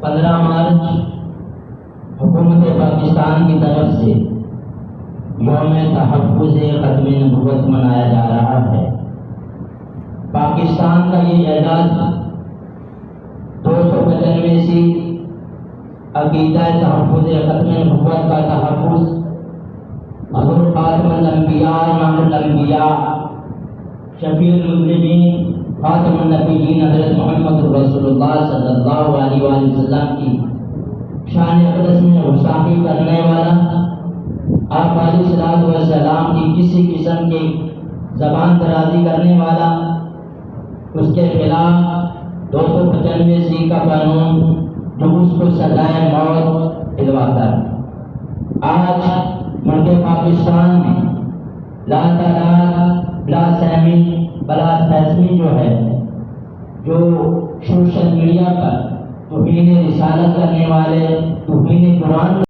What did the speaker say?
15 مارچ حکومت پاکستان کی طرف سے یوم تحفظ ختم نبوت منایا جا رہا ہے۔ پاکستان کا یہ اعزاز 295 عقیدہ تحفظ ختم نبوت کا تحفظ حضور خاتم الانبیاء امام الانبیاء شفیع المذنبین خاتم النبیین حضرت محمد رسول اللہ صلی اللہ علیہ وآلہ وسلم کی شان اقدس میں گستاخی کرنے والا، آپ علیہ الصلوۃ والسلام کی کسی قسم کی زبان درازی کرنے والا، اس کے خلاف 295 کا قانون جو اس کو سزائے موت دلواتا ہے۔ آج ملک پاکستان میں لا تعداد بلا سہمی بلا تحسمی جو ہے، جو سوشل میڈیا پر توہین رسالت کرنے والے، توہین قرآن